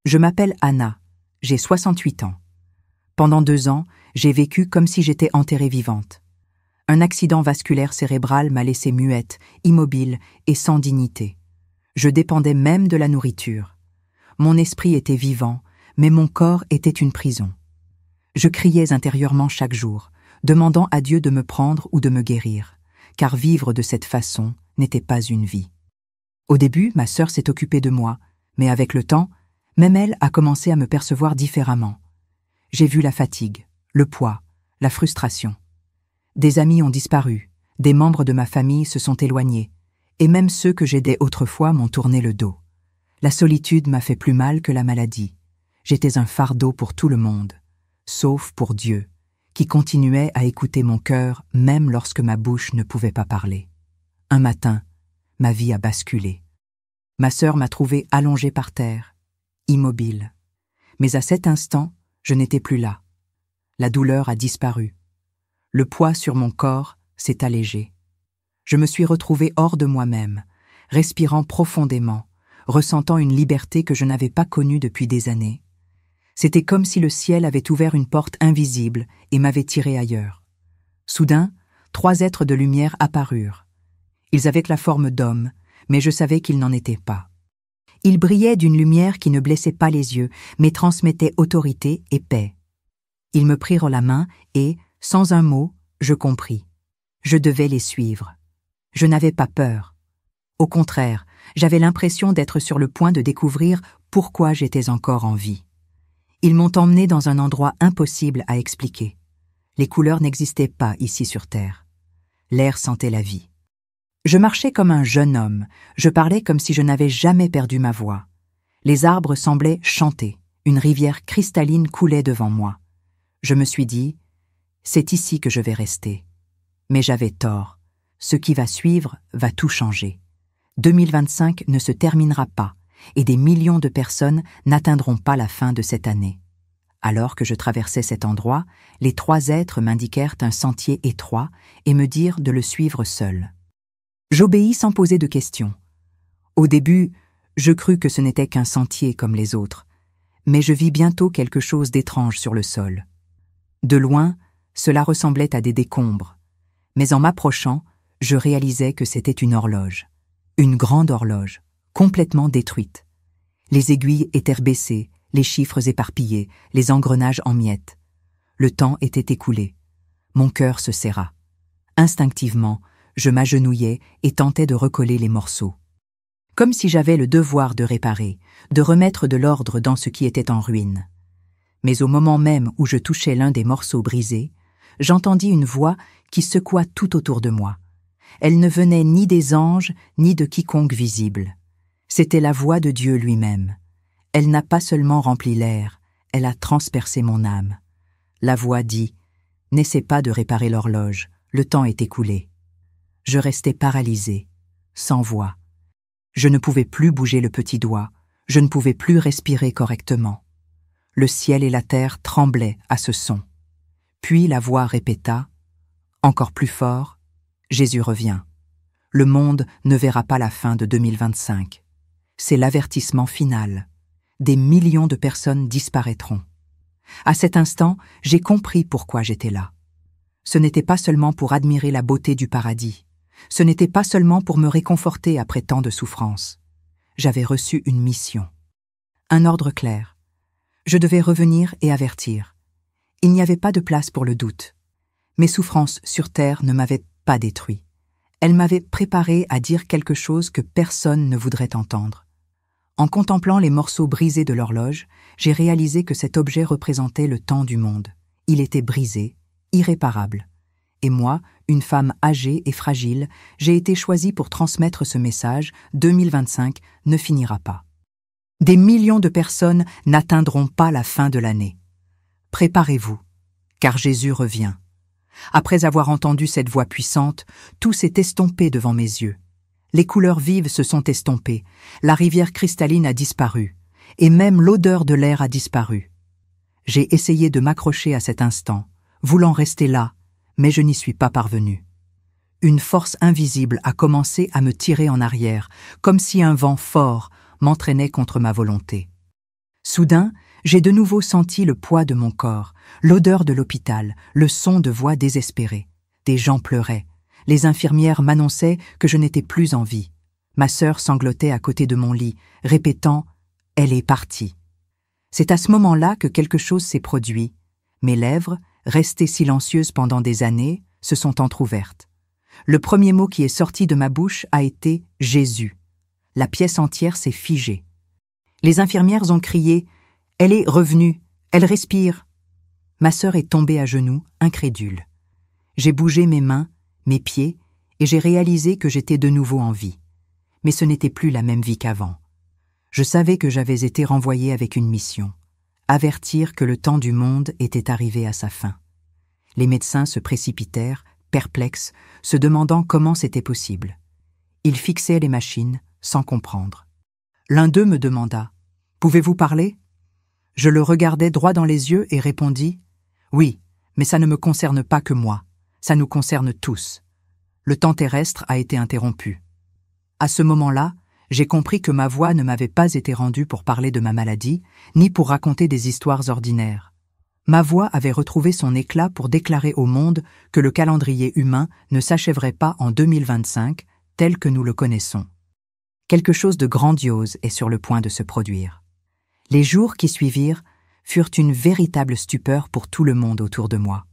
Je m'appelle Anna, j'ai 68 ans. Pendant 2 ans, j'ai vécu comme si j'étais enterrée vivante. Un accident vasculaire cérébral m'a laissée muette, immobile et sans dignité. Je dépendais même de la nourriture. Mon esprit était vivant, mais mon corps était une prison. Je criais intérieurement chaque jour, demandant à Dieu de me prendre ou de me guérir, car vivre de cette façon n'était pas une vie. Au début, ma sœur s'est occupée de moi, mais avec le temps, même elle a commencé à me percevoir différemment. J'ai vu la fatigue, le poids, la frustration. Des amis ont disparu, des membres de ma famille se sont éloignés, et même ceux que j'aidais autrefois m'ont tourné le dos. La solitude m'a fait plus mal que la maladie. J'étais un fardeau pour tout le monde, sauf pour Dieu, qui continuait à écouter mon cœur même lorsque ma bouche ne pouvait pas parler. Un matin, ma vie a basculé. Ma sœur m'a trouvé allongée par terre, immobile. Mais à cet instant, je n'étais plus là. La douleur a disparu. Le poids sur mon corps s'est allégé. Je me suis retrouvée hors de moi-même, respirant profondément, ressentant une liberté que je n'avais pas connue depuis des années. C'était comme si le ciel avait ouvert une porte invisible et m'avait tiré ailleurs. Soudain, 3 êtres de lumière apparurent. Ils avaient la forme d'hommes, mais je savais qu'ils n'en étaient pas. Ils brillaient d'une lumière qui ne blessait pas les yeux, mais transmettait autorité et paix. Ils me prirent la main et, sans un mot, je compris. Je devais les suivre. Je n'avais pas peur. Au contraire, j'avais l'impression d'être sur le point de découvrir pourquoi j'étais encore en vie. Ils m'ont emmené dans un endroit impossible à expliquer. Les couleurs n'existaient pas ici sur Terre. L'air sentait la vie. Je marchais comme un jeune homme, je parlais comme si je n'avais jamais perdu ma voix. Les arbres semblaient chanter, une rivière cristalline coulait devant moi. Je me suis dit, c'est ici que je vais rester. Mais j'avais tort, ce qui va suivre va tout changer. 2025 ne se terminera pas, et des millions de personnes n'atteindront pas la fin de cette année. Alors que je traversais cet endroit, les 3 êtres m'indiquèrent un sentier étroit et me dirent de le suivre seul. J'obéis sans poser de questions. Au début, je crus que ce n'était qu'un sentier comme les autres, mais je vis bientôt quelque chose d'étrange sur le sol. De loin, cela ressemblait à des décombres, mais en m'approchant, je réalisais que c'était une horloge. Une grande horloge, complètement détruite. Les aiguilles étaient baissées, les chiffres éparpillés, les engrenages en miettes. Le temps était écoulé. Mon cœur se serra. Instinctivement, je m'agenouillai et tentais de recoller les morceaux. Comme si j'avais le devoir de réparer, de remettre de l'ordre dans ce qui était en ruine. Mais au moment même où je touchais l'un des morceaux brisés, j'entendis une voix qui secoua tout autour de moi. Elle ne venait ni des anges, ni de quiconque visible. C'était la voix de Dieu lui-même. Elle n'a pas seulement rempli l'air, elle a transpercé mon âme. La voix dit « N'essaie pas de réparer l'horloge, le temps est écoulé. » Je restais paralysée, sans voix. Je ne pouvais plus bouger le petit doigt, je ne pouvais plus respirer correctement. Le ciel et la terre tremblaient à ce son. Puis la voix répéta, encore plus fort, « Jésus revient. Le monde ne verra pas la fin de 2025. C'est l'avertissement final. Des millions de personnes disparaîtront. » À cet instant, j'ai compris pourquoi j'étais là. Ce n'était pas seulement pour admirer la beauté du paradis. Ce n'était pas seulement pour me réconforter après tant de souffrances. J'avais reçu une mission. Un ordre clair. Je devais revenir et avertir. Il n'y avait pas de place pour le doute. Mes souffrances sur terre ne m'avaient pas détruit. Elles m'avaient préparé à dire quelque chose que personne ne voudrait entendre. En contemplant les morceaux brisés de l'horloge, j'ai réalisé que cet objet représentait le temps du monde. Il était brisé, irréparable. Et moi, une femme âgée et fragile, j'ai été choisie pour transmettre ce message « 2025 ne finira pas ». Des millions de personnes n'atteindront pas la fin de l'année. Préparez-vous, car Jésus revient. Après avoir entendu cette voix puissante, tout s'est estompé devant mes yeux. Les couleurs vives se sont estompées, la rivière cristalline a disparu, et même l'odeur de l'air a disparu. J'ai essayé de m'accrocher à cet instant, voulant rester là, mais je n'y suis pas parvenu. Une force invisible a commencé à me tirer en arrière, comme si un vent fort m'entraînait contre ma volonté. Soudain, j'ai de nouveau senti le poids de mon corps, l'odeur de l'hôpital, le son de voix désespérées. Des gens pleuraient. Les infirmières m'annonçaient que je n'étais plus en vie. Ma sœur sanglotait à côté de mon lit, répétant « Elle est partie ». C'est à ce moment-là que quelque chose s'est produit. Mes lèvres, restées silencieuses pendant des années, se sont entr'ouvertes. Le premier mot qui est sorti de ma bouche a été « Jésus ». La pièce entière s'est figée. Les infirmières ont crié « Elle est revenue, elle respire ». Ma sœur est tombée à genoux, incrédule. J'ai bougé mes mains, mes pieds, et j'ai réalisé que j'étais de nouveau en vie. Mais ce n'était plus la même vie qu'avant. Je savais que j'avais été renvoyée avec une mission, avertir que le temps du monde était arrivé à sa fin. Les médecins se précipitèrent, perplexes, se demandant comment c'était possible. Ils fixaient les machines, sans comprendre. L'un d'eux me demanda « Pouvez-vous parler ?» Je le regardai droit dans les yeux et répondis « Oui, mais ça ne me concerne pas que moi, ça nous concerne tous. » Le temps terrestre a été interrompu. À ce moment-là, j'ai compris que ma voix ne m'avait pas été rendue pour parler de ma maladie, ni pour raconter des histoires ordinaires. Ma voix avait retrouvé son éclat pour déclarer au monde que le calendrier humain ne s'achèverait pas en 2025, tel que nous le connaissons. Quelque chose de grandiose est sur le point de se produire. Les jours qui suivirent furent une véritable stupeur pour tout le monde autour de moi.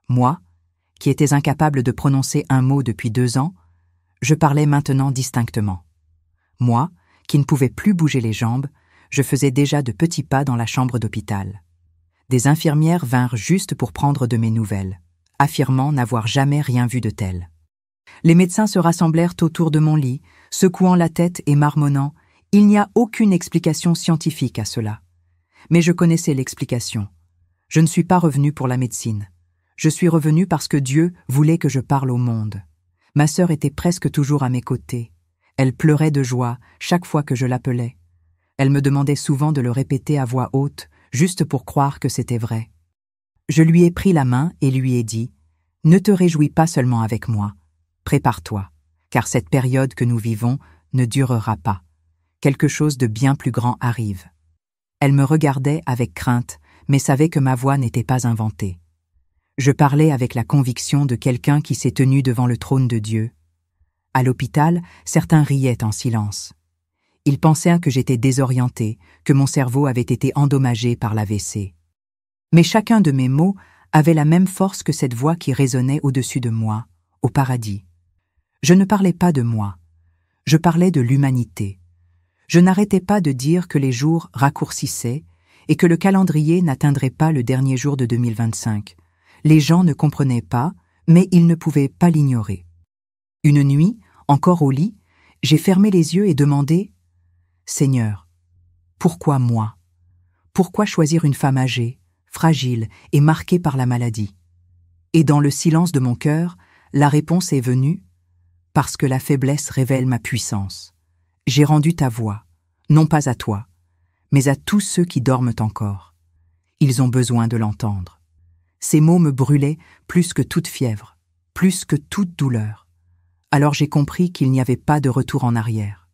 Moi, qui étais incapable de prononcer un mot depuis 2 ans, je parlais maintenant distinctement. Moi, qui ne pouvais plus bouger les jambes, je faisais déjà de petits pas dans la chambre d'hôpital. Des infirmières vinrent juste pour prendre de mes nouvelles, affirmant n'avoir jamais rien vu de tel. Les médecins se rassemblèrent autour de mon lit, secouant la tête et marmonnant « Il n'y a aucune explication scientifique à cela. » Mais je connaissais l'explication. Je ne suis pas revenu pour la médecine. Je suis revenu parce que Dieu voulait que je parle au monde. Ma sœur était presque toujours à mes côtés. Elle pleurait de joie chaque fois que je l'appelais. Elle me demandait souvent de le répéter à voix haute, juste pour croire que c'était vrai. Je lui ai pris la main et lui ai dit « Ne te réjouis pas seulement avec moi. Prépare-toi, car cette période que nous vivons ne durera pas. Quelque chose de bien plus grand arrive. » Elle me regardait avec crainte, mais savait que ma voix n'était pas inventée. Je parlais avec la conviction de quelqu'un qui s'est tenu devant le trône de Dieu. À l'hôpital, certains riaient en silence. Ils pensaient que j'étais désorienté, que mon cerveau avait été endommagé par l'AVC. Mais chacun de mes mots avait la même force que cette voix qui résonnait au-dessus de moi, au paradis. Je ne parlais pas de moi, je parlais de l'humanité. Je n'arrêtais pas de dire que les jours raccourcissaient et que le calendrier n'atteindrait pas le dernier jour de 2025. Les gens ne comprenaient pas, mais ils ne pouvaient pas l'ignorer. Une nuit, encore au lit, j'ai fermé les yeux et demandé « Seigneur, pourquoi moi? Pourquoi choisir une femme âgée, fragile et marquée par la maladie ?» Et dans le silence de mon cœur, la réponse est venue « Parce que la faiblesse révèle ma puissance. J'ai rendu ta voix, non pas à toi, mais à tous ceux qui dorment encore. Ils ont besoin de l'entendre. » Ces mots me brûlaient plus que toute fièvre, plus que toute douleur. Alors j'ai compris qu'il n'y avait pas de retour en arrière.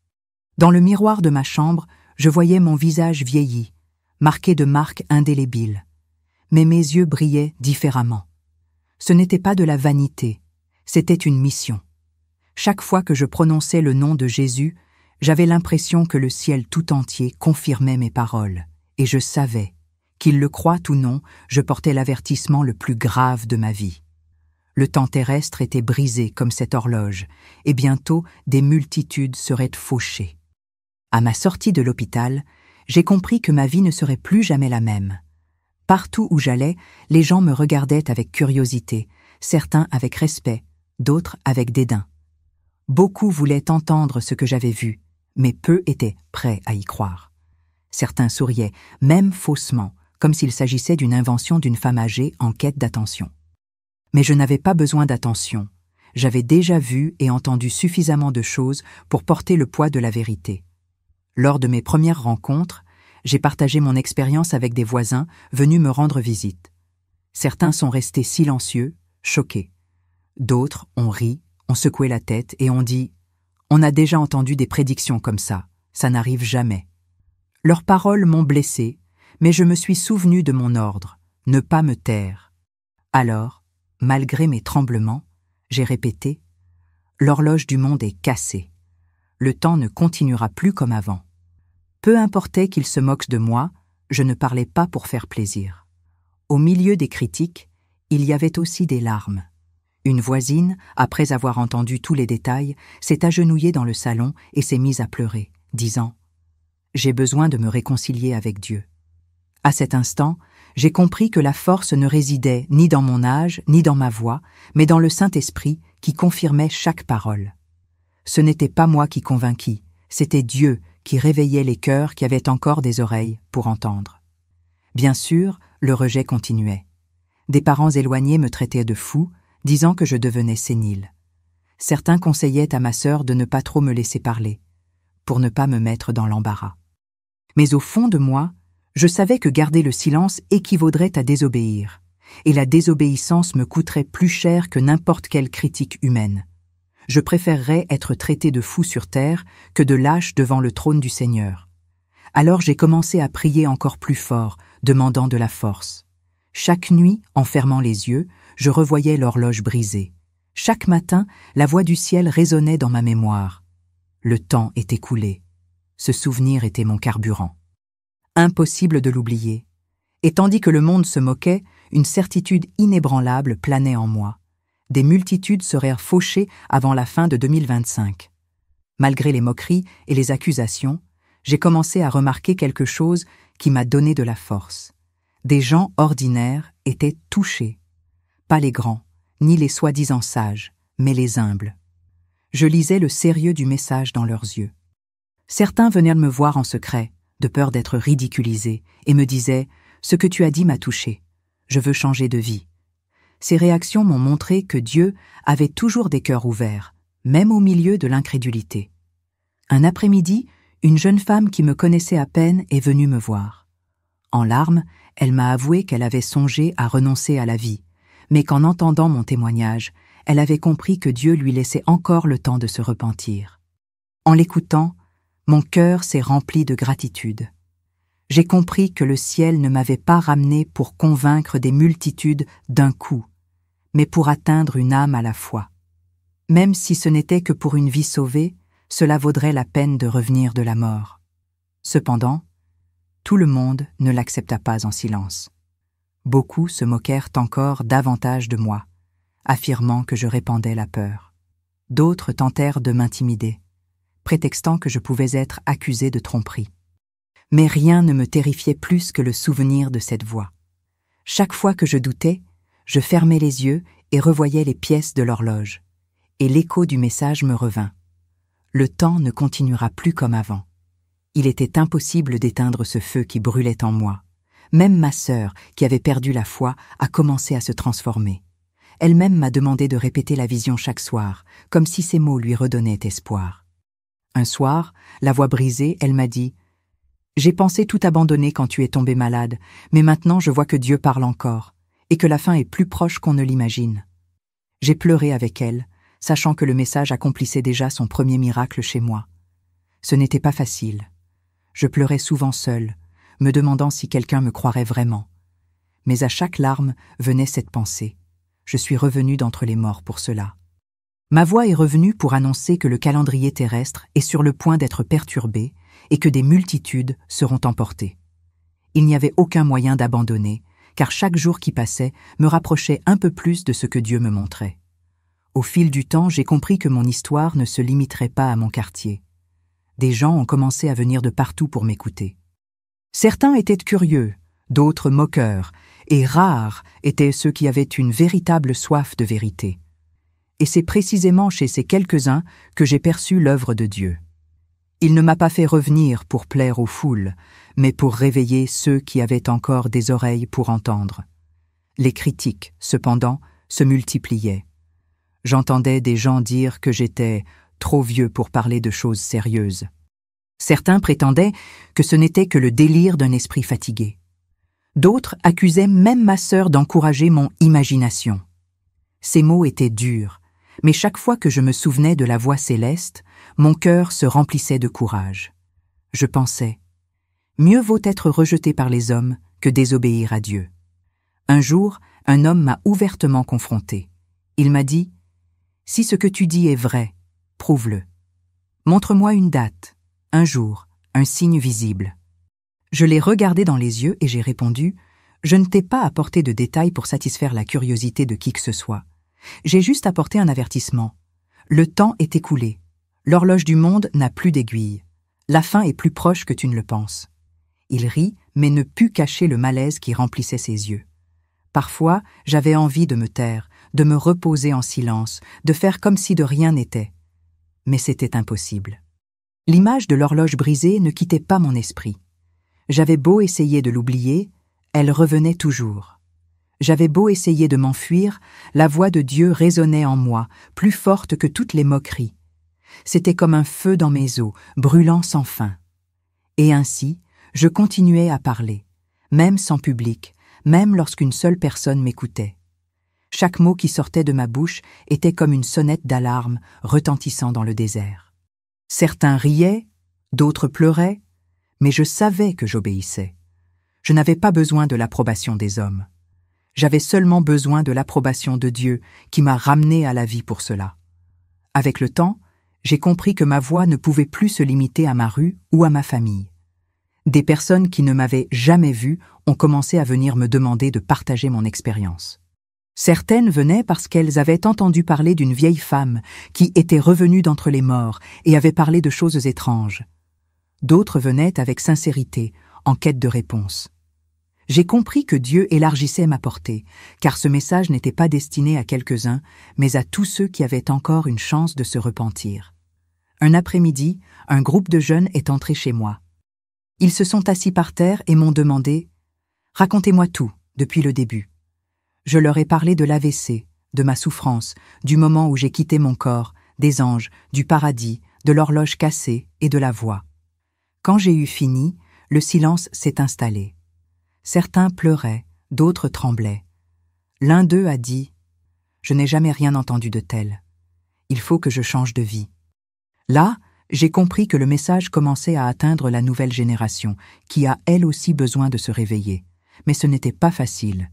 Dans le miroir de ma chambre, je voyais mon visage vieilli, marqué de marques indélébiles. Mais mes yeux brillaient différemment. Ce n'était pas de la vanité, c'était une mission. Chaque fois que je prononçais le nom de Jésus, j'avais l'impression que le ciel tout entier confirmait mes paroles, et je savais, qu'il le croie ou non, je portais l'avertissement le plus grave de ma vie. Le temps terrestre était brisé comme cette horloge, et bientôt des multitudes seraient fauchées. À ma sortie de l'hôpital, j'ai compris que ma vie ne serait plus jamais la même. Partout où j'allais, les gens me regardaient avec curiosité, certains avec respect, d'autres avec dédain. Beaucoup voulaient entendre ce que j'avais vu, mais peu étaient prêts à y croire. Certains souriaient, même faussement, comme s'il s'agissait d'une invention d'une femme âgée en quête d'attention. Mais je n'avais pas besoin d'attention. J'avais déjà vu et entendu suffisamment de choses pour porter le poids de la vérité. Lors de mes premières rencontres, j'ai partagé mon expérience avec des voisins venus me rendre visite. Certains sont restés silencieux, choqués. D'autres ont ri, ont secoué la tête et ont dit « On a déjà entendu des prédictions comme ça n'arrive jamais ». Leurs paroles m'ont blessé, mais je me suis souvenu de mon ordre, ne pas me taire. Alors, malgré mes tremblements, j'ai répété « L'horloge du monde est cassée. Le temps ne continuera plus comme avant. » Peu importait qu'ils se moquent de moi, je ne parlais pas pour faire plaisir. Au milieu des critiques, il y avait aussi des larmes. Une voisine, après avoir entendu tous les détails, s'est agenouillée dans le salon et s'est mise à pleurer, disant « J'ai besoin de me réconcilier avec Dieu. » À cet instant, j'ai compris que la force ne résidait ni dans mon âge, ni dans ma voix, mais dans le Saint-Esprit qui confirmait chaque parole. Ce n'était pas moi qui convainquis, c'était Dieu qui réveillait les cœurs qui avaient encore des oreilles pour entendre. Bien sûr, le rejet continuait. Des parents éloignés me traitaient de fou, disant que je devenais sénile. Certains conseillaient à ma sœur de ne pas trop me laisser parler, pour ne pas me mettre dans l'embarras. Mais au fond de moi, je savais que garder le silence équivaudrait à désobéir, et la désobéissance me coûterait plus cher que n'importe quelle critique humaine. Je préférerais être traité de fou sur terre que de lâche devant le trône du Seigneur. Alors j'ai commencé à prier encore plus fort, demandant de la force. Chaque nuit, en fermant les yeux, je revoyais l'horloge brisée. Chaque matin, la voix du ciel résonnait dans ma mémoire. Le temps est écoulé. Ce souvenir était mon carburant. Impossible de l'oublier. Et tandis que le monde se moquait, une certitude inébranlable planait en moi. Des multitudes seraient fauchées avant la fin de 2025. Malgré les moqueries et les accusations, j'ai commencé à remarquer quelque chose qui m'a donné de la force. Des gens ordinaires étaient touchés. Pas les grands, ni les soi-disant sages, mais les humbles. Je lisais le sérieux du message dans leurs yeux. Certains venaient me voir en secret, de peur d'être ridiculisés, et me disaient « Ce que tu as dit m'a touché. Je veux changer de vie. » Ces réactions m'ont montré que Dieu avait toujours des cœurs ouverts, même au milieu de l'incrédulité. Un après-midi, une jeune femme qui me connaissait à peine est venue me voir. En larmes, elle m'a avoué qu'elle avait songé à renoncer à la vie, mais qu'en entendant mon témoignage, elle avait compris que Dieu lui laissait encore le temps de se repentir. En l'écoutant, mon cœur s'est rempli de gratitude. J'ai compris que le ciel ne m'avait pas ramené pour convaincre des multitudes d'un coup, mais pour atteindre une âme à la fois. Même si ce n'était que pour une vie sauvée, cela vaudrait la peine de revenir de la mort. Cependant, tout le monde ne l'accepta pas en silence. Beaucoup se moquèrent encore davantage de moi, affirmant que je répandais la peur. D'autres tentèrent de m'intimider, prétextant que je pouvais être accusé de tromperie. Mais rien ne me terrifiait plus que le souvenir de cette voix. Chaque fois que je doutais, je fermais les yeux et revoyais les pièces de l'horloge, et l'écho du message me revint. Le temps ne continuera plus comme avant. Il était impossible d'éteindre ce feu qui brûlait en moi. Même ma sœur, qui avait perdu la foi, a commencé à se transformer. Elle-même m'a demandé de répéter la vision chaque soir, comme si ces mots lui redonnaient espoir. Un soir, la voix brisée, elle m'a dit « J'ai pensé tout abandonner quand tu es tombé malade, mais maintenant je vois que Dieu parle encore, et que la fin est plus proche qu'on ne l'imagine. » J'ai pleuré avec elle, sachant que le message accomplissait déjà son premier miracle chez moi. Ce n'était pas facile. Je pleurais souvent seule, me demandant si quelqu'un me croirait vraiment. Mais à chaque larme venait cette pensée. Je suis revenue d'entre les morts pour cela. Ma voix est revenue pour annoncer que le calendrier terrestre est sur le point d'être perturbé et que des multitudes seront emportées. Il n'y avait aucun moyen d'abandonner, car chaque jour qui passait me rapprochait un peu plus de ce que Dieu me montrait. Au fil du temps, j'ai compris que mon histoire ne se limiterait pas à mon quartier. Des gens ont commencé à venir de partout pour m'écouter. Certains étaient curieux, d'autres moqueurs, et rares étaient ceux qui avaient une véritable soif de vérité. Et c'est précisément chez ces quelques-uns que j'ai perçu l'œuvre de Dieu. Il ne m'a pas fait revenir pour plaire aux foules, mais pour réveiller ceux qui avaient encore des oreilles pour entendre. Les critiques, cependant, se multipliaient. J'entendais des gens dire que j'étais trop vieux pour parler de choses sérieuses. Certains prétendaient que ce n'était que le délire d'un esprit fatigué. D'autres accusaient même ma sœur d'encourager mon imagination. Ces mots étaient durs, mais chaque fois que je me souvenais de la voix céleste, mon cœur se remplissait de courage. Je pensais, Mieux vaut être rejeté par les hommes que désobéir à Dieu. Un jour, un homme m'a ouvertement confronté. Il m'a dit « Si ce que tu dis est vrai, prouve-le. Montre-moi une date, un jour, un signe visible. » Je l'ai regardé dans les yeux et j'ai répondu « Je ne t'ai pas apporté de détails pour satisfaire la curiosité de qui que ce soit. J'ai juste apporté un avertissement. Le temps est écoulé. L'horloge du monde n'a plus d'aiguille. La fin est plus proche que tu ne le penses. » Il rit, mais ne put cacher le malaise qui remplissait ses yeux. Parfois, j'avais envie de me taire, de me reposer en silence, de faire comme si de rien n'était. Mais c'était impossible. L'image de l'horloge brisée ne quittait pas mon esprit. J'avais beau essayer de l'oublier, elle revenait toujours. J'avais beau essayer de m'enfuir, la voix de Dieu résonnait en moi, plus forte que toutes les moqueries. C'était comme un feu dans mes os, brûlant sans fin. Et ainsi, je continuais à parler, même sans public, même lorsqu'une seule personne m'écoutait. Chaque mot qui sortait de ma bouche était comme une sonnette d'alarme retentissant dans le désert. Certains riaient, d'autres pleuraient, mais je savais que j'obéissais. Je n'avais pas besoin de l'approbation des hommes. J'avais seulement besoin de l'approbation de Dieu qui m'a ramené à la vie pour cela. Avec le temps, j'ai compris que ma voix ne pouvait plus se limiter à ma rue ou à ma famille. Des personnes qui ne m'avaient jamais vue ont commencé à venir me demander de partager mon expérience. Certaines venaient parce qu'elles avaient entendu parler d'une vieille femme qui était revenue d'entre les morts et avait parlé de choses étranges. D'autres venaient avec sincérité, en quête de réponse. J'ai compris que Dieu élargissait ma portée, car ce message n'était pas destiné à quelques-uns, mais à tous ceux qui avaient encore une chance de se repentir. Un après-midi, un groupe de jeunes est entré chez moi. Ils se sont assis par terre et m'ont demandé « Racontez-moi tout, depuis le début. » Je leur ai parlé de l'AVC, de ma souffrance, du moment où j'ai quitté mon corps, des anges, du paradis, de l'horloge cassée et de la voix. Quand j'ai eu fini, le silence s'est installé. Certains pleuraient, d'autres tremblaient. L'un d'eux a dit « Je n'ai jamais rien entendu de tel. Il faut que je change de vie. » Là, j'ai compris que le message commençait à atteindre la nouvelle génération, qui a elle aussi besoin de se réveiller. Mais ce n'était pas facile.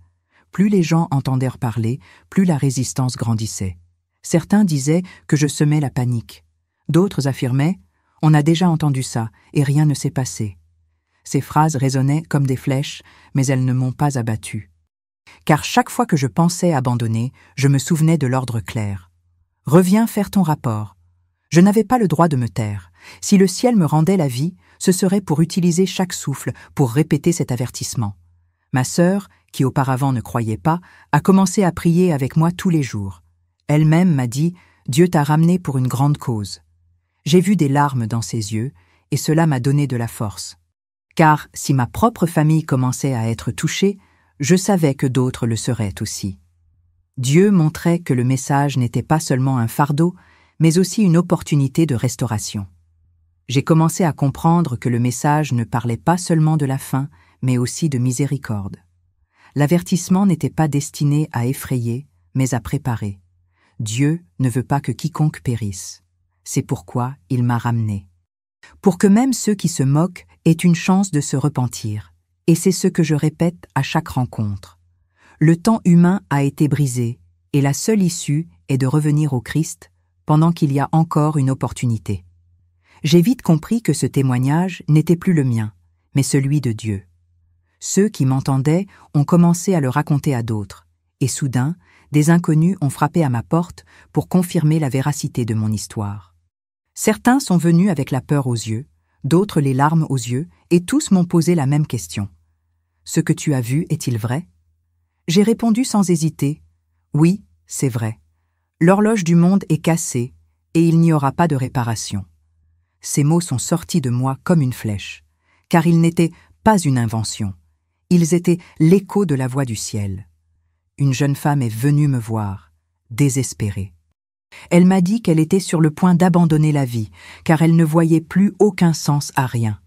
Plus les gens entendèrent parler, plus la résistance grandissait. Certains disaient que je semais la panique. D'autres affirmaient « On a déjà entendu ça, et rien ne s'est passé. » Ces phrases résonnaient comme des flèches, mais elles ne m'ont pas abattu. Car chaque fois que je pensais abandonner, je me souvenais de l'ordre clair. « Reviens faire ton rapport. » Je n'avais pas le droit de me taire. Si le ciel me rendait la vie, ce serait pour utiliser chaque souffle pour répéter cet avertissement. Ma sœur, qui auparavant ne croyait pas, a commencé à prier avec moi tous les jours. Elle-même m'a dit « Dieu t'a ramené pour une grande cause ». J'ai vu des larmes dans ses yeux, et cela m'a donné de la force. Car si ma propre famille commençait à être touchée, je savais que d'autres le seraient aussi. Dieu montrait que le message n'était pas seulement un fardeau, mais aussi une opportunité de restauration. J'ai commencé à comprendre que le message ne parlait pas seulement de la fin, mais aussi de miséricorde. L'avertissement n'était pas destiné à effrayer, mais à préparer. Dieu ne veut pas que quiconque périsse. C'est pourquoi il m'a ramené. Pour que même ceux qui se moquent aient une chance de se repentir. Et c'est ce que je répète à chaque rencontre. Le temps humain a été brisé, et la seule issue est de revenir au Christ, pendant qu'il y a encore une opportunité. J'ai vite compris que ce témoignage n'était plus le mien, mais celui de Dieu. Ceux qui m'entendaient ont commencé à le raconter à d'autres, et soudain, des inconnus ont frappé à ma porte pour confirmer la véracité de mon histoire. Certains sont venus avec la peur aux yeux, d'autres les larmes aux yeux, et tous m'ont posé la même question. « Ce que tu as vu est-il vrai ?» J'ai répondu sans hésiter. « Oui, c'est vrai. L'horloge du monde est cassée et il n'y aura pas de réparation. » Ces mots sont sortis de moi comme une flèche, car ils n'étaient pas une invention. Ils étaient l'écho de la voix du ciel. Une jeune femme est venue me voir, désespérée. Elle m'a dit qu'elle était sur le point d'abandonner la vie, car elle ne voyait plus aucun sens à rien.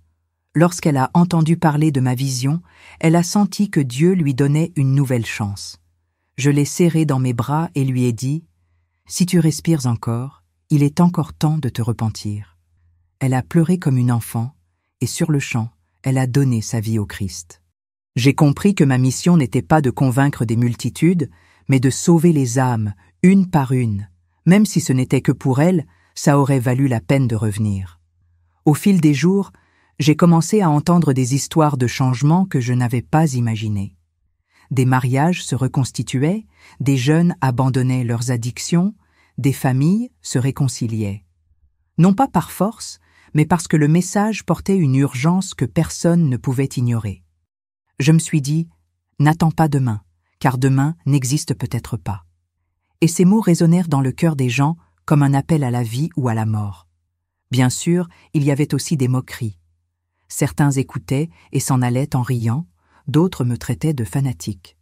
Lorsqu'elle a entendu parler de ma vision, elle a senti que Dieu lui donnait une nouvelle chance. Je l'ai serrée dans mes bras et lui ai dit « Si tu respires encore, il est encore temps de te repentir. » Elle a pleuré comme une enfant, et sur le champ, elle a donné sa vie au Christ. J'ai compris que ma mission n'était pas de convaincre des multitudes, mais de sauver les âmes, une par une. Même si ce n'était que pour elles, ça aurait valu la peine de revenir. Au fil des jours, j'ai commencé à entendre des histoires de changements que je n'avais pas imaginées. Des mariages se reconstituaient, des jeunes abandonnaient leurs addictions, des familles se réconciliaient. Non pas par force, mais parce que le message portait une urgence que personne ne pouvait ignorer. Je me suis dit, n'attends pas demain, car demain n'existe peut-être pas. Et ces mots résonnèrent dans le cœur des gens comme un appel à la vie ou à la mort. Bien sûr, il y avait aussi des moqueries. Certains écoutaient et s'en allaient en riant, d'autres me traitaient de fanatique.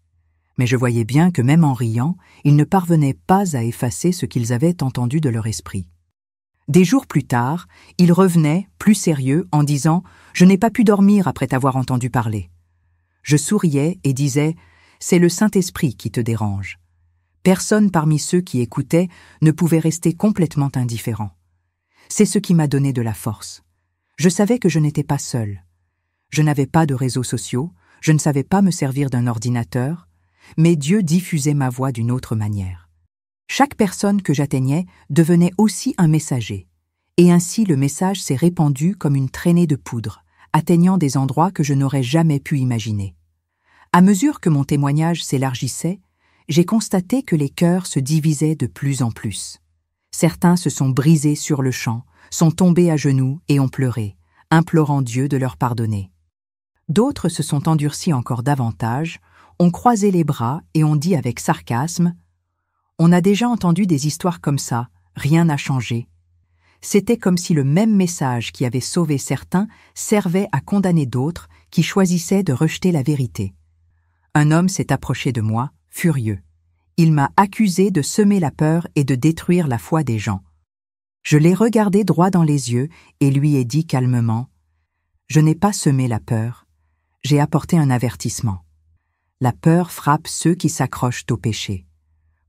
Mais je voyais bien que même en riant, ils ne parvenaient pas à effacer ce qu'ils avaient entendu de leur esprit. Des jours plus tard, ils revenaient, plus sérieux, en disant « Je n'ai pas pu dormir après t'avoir entendu parler ». Je souriais et disais « C'est le Saint-Esprit qui te dérange ». Personne parmi ceux qui écoutaient ne pouvait rester complètement indifférent. C'est ce qui m'a donné de la force. Je savais que je n'étais pas seul. Je n'avais pas de réseaux sociaux, je ne savais pas me servir d'un ordinateur, mais Dieu diffusait ma voix d'une autre manière. Chaque personne que j'atteignais devenait aussi un messager, et ainsi le message s'est répandu comme une traînée de poudre, atteignant des endroits que je n'aurais jamais pu imaginer. À mesure que mon témoignage s'élargissait, j'ai constaté que les cœurs se divisaient de plus en plus. Certains se sont brisés sur le champ, sont tombés à genoux et ont pleuré, implorant Dieu de leur pardonner. D'autres se sont endurcis encore davantage, ont croisé les bras et ont dit avec sarcasme « On a déjà entendu des histoires comme ça, rien n'a changé. » C'était comme si le même message qui avait sauvé certains servait à condamner d'autres qui choisissaient de rejeter la vérité. Un homme s'est approché de moi, furieux. Il m'a accusé de semer la peur et de détruire la foi des gens. Je l'ai regardé droit dans les yeux et lui ai dit calmement « Je n'ai pas semé la peur, j'ai apporté un avertissement. La peur frappe ceux qui s'accrochent au péché.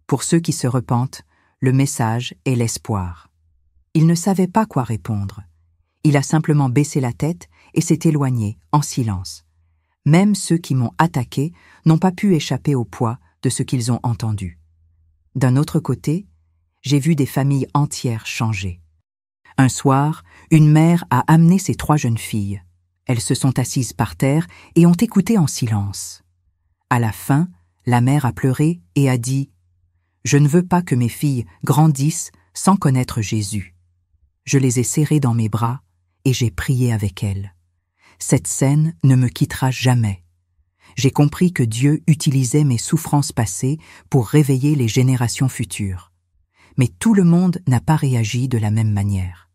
Pour ceux qui se repentent, le message est l'espoir. » Il ne savait pas quoi répondre. Il a simplement baissé la tête et s'est éloigné, en silence. Même ceux qui m'ont attaqué n'ont pas pu échapper au poids de ce qu'ils ont entendu. D'un autre côté, j'ai vu des familles entières changer. Un soir, une mère a amené ses 3 jeunes filles. Elles se sont assises par terre et ont écouté en silence. À la fin, la mère a pleuré et a dit « Je ne veux pas que mes filles grandissent sans connaître Jésus. » Je les ai serrées dans mes bras et j'ai prié avec elles. Cette scène ne me quittera jamais. J'ai compris que Dieu utilisait mes souffrances passées pour réveiller les générations futures. Mais tout le monde n'a pas réagi de la même manière.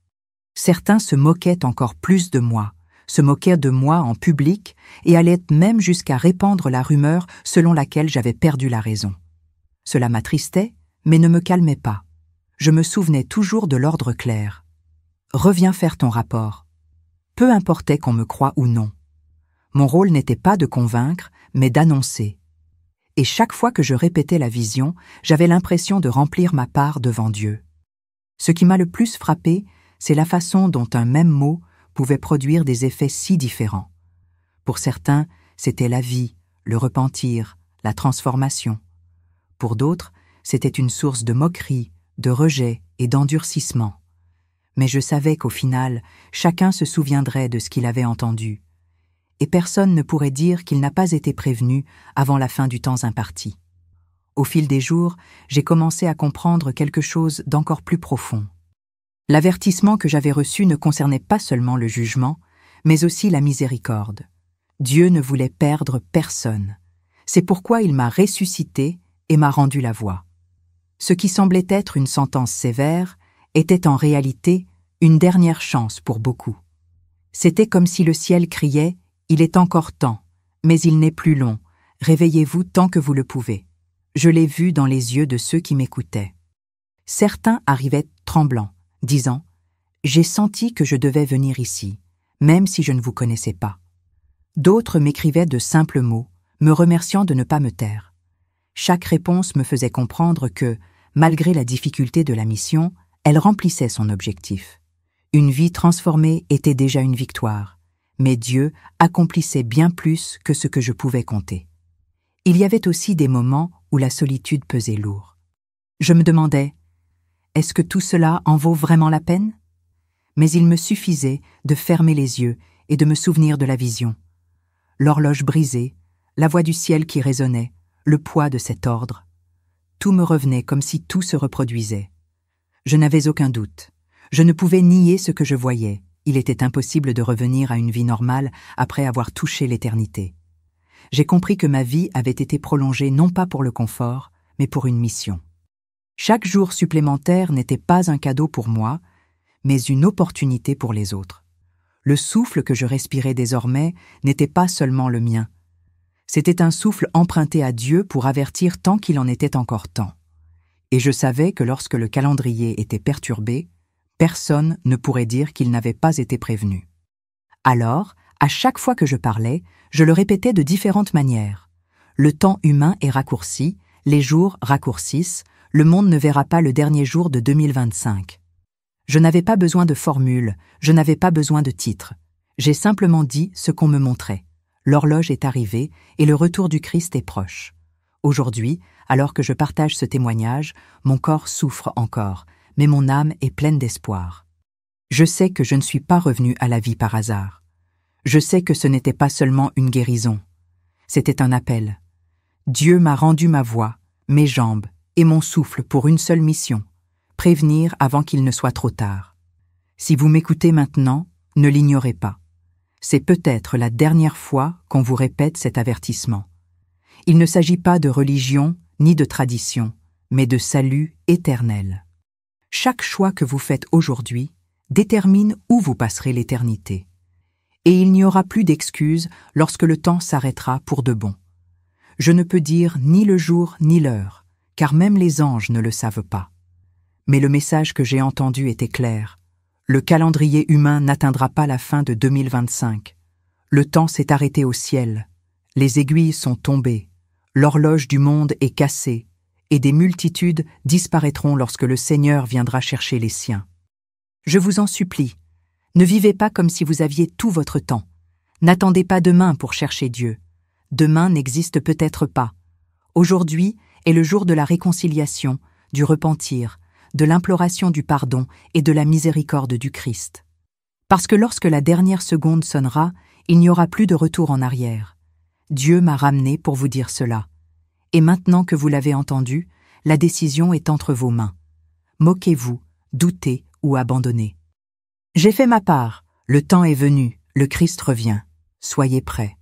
Certains se moquaient encore plus de moi, se moquaient de moi en public et allaient même jusqu'à répandre la rumeur selon laquelle j'avais perdu la raison. Cela m'attristait, mais ne me calmait pas. Je me souvenais toujours de l'ordre clair. « Reviens faire ton rapport. » Peu importait qu'on me croie ou non. Mon rôle n'était pas de convaincre, mais d'annoncer. Et chaque fois que je répétais la vision, j'avais l'impression de remplir ma part devant Dieu. Ce qui m'a le plus frappé, c'est la façon dont un même mot pouvait produire des effets si différents. Pour certains, c'était la vie, le repentir, la transformation. Pour d'autres, c'était une source de moquerie, de rejet et d'endurcissement. Mais je savais qu'au final, chacun se souviendrait de ce qu'il avait entendu. Et personne ne pourrait dire qu'il n'a pas été prévenu avant la fin du temps imparti. Au fil des jours, j'ai commencé à comprendre quelque chose d'encore plus profond. L'avertissement que j'avais reçu ne concernait pas seulement le jugement, mais aussi la miséricorde. Dieu ne voulait perdre personne. C'est pourquoi il m'a ressuscité et m'a rendu la voix. Ce qui semblait être une sentence sévère était en réalité une dernière chance pour beaucoup. C'était comme si le ciel criait « Il est encore temps, mais il n'est plus long, réveillez-vous tant que vous le pouvez ». Je l'ai vu dans les yeux de ceux qui m'écoutaient. Certains arrivaient tremblants, disant « J'ai senti que je devais venir ici, même si je ne vous connaissais pas ». D'autres m'écrivaient de simples mots, me remerciant de ne pas me taire. Chaque réponse me faisait comprendre que, malgré la difficulté de la mission, elle remplissait son objectif. Une vie transformée était déjà une victoire, Mais Dieu accomplissait bien plus que ce que je pouvais compter. Il y avait aussi des moments où la solitude pesait lourd. Je me demandais, est-ce que tout cela en vaut vraiment la peine? Mais il me suffisait de fermer les yeux et de me souvenir de la vision. L'horloge brisée, la voix du ciel qui résonnait, le poids de cet ordre. Tout me revenait comme si tout se reproduisait. Je n'avais aucun doute. Je ne pouvais nier ce que je voyais. Il était impossible de revenir à une vie normale après avoir touché l'éternité. J'ai compris que ma vie avait été prolongée non pas pour le confort, mais pour une mission. Chaque jour supplémentaire n'était pas un cadeau pour moi, mais une opportunité pour les autres. Le souffle que je respirais désormais n'était pas seulement le mien. C'était un souffle emprunté à Dieu pour avertir tant qu'il en était encore temps. Et je savais que lorsque le calendrier était perturbé, personne ne pourrait dire qu'il n'avait pas été prévenu. Alors, à chaque fois que je parlais, je le répétais de différentes manières. Le temps humain est raccourci, les jours raccourcissent, le monde ne verra pas le dernier jour de 2025. Je n'avais pas besoin de formule, je n'avais pas besoin de titre. J'ai simplement dit ce qu'on me montrait. L'horloge est arrivée et le retour du Christ est proche. Aujourd'hui, alors que je partage ce témoignage, mon corps souffre encore, mais mon âme est pleine d'espoir. Je sais que je ne suis pas revenu à la vie par hasard. Je sais que ce n'était pas seulement une guérison. C'était un appel. Dieu m'a rendu ma voix, mes jambes et mon souffle pour une seule mission, prévenir avant qu'il ne soit trop tard. Si vous m'écoutez maintenant, ne l'ignorez pas. C'est peut-être la dernière fois qu'on vous répète cet avertissement. Il ne s'agit pas de religion ni de tradition, mais de salut éternel. Chaque choix que vous faites aujourd'hui détermine où vous passerez l'éternité. Et il n'y aura plus d'excuses lorsque le temps s'arrêtera pour de bon. Je ne peux dire ni le jour ni l'heure, car même les anges ne le savent pas. Mais le message que j'ai entendu était clair. Le calendrier humain n'atteindra pas la fin de 2025. Le temps s'est arrêté au ciel. Les aiguilles sont tombées. L'horloge du monde est cassée. Et des multitudes disparaîtront lorsque le Seigneur viendra chercher les siens. Je vous en supplie, ne vivez pas comme si vous aviez tout votre temps. N'attendez pas demain pour chercher Dieu. Demain n'existe peut-être pas. Aujourd'hui est le jour de la réconciliation, du repentir, de l'imploration du pardon et de la miséricorde du Christ. Parce que lorsque la dernière seconde sonnera, il n'y aura plus de retour en arrière. Dieu m'a ramené pour vous dire cela. Et maintenant que vous l'avez entendu, la décision est entre vos mains. Moquez-vous, doutez ou abandonnez. J'ai fait ma part, le temps est venu, le Christ revient. Soyez prêts.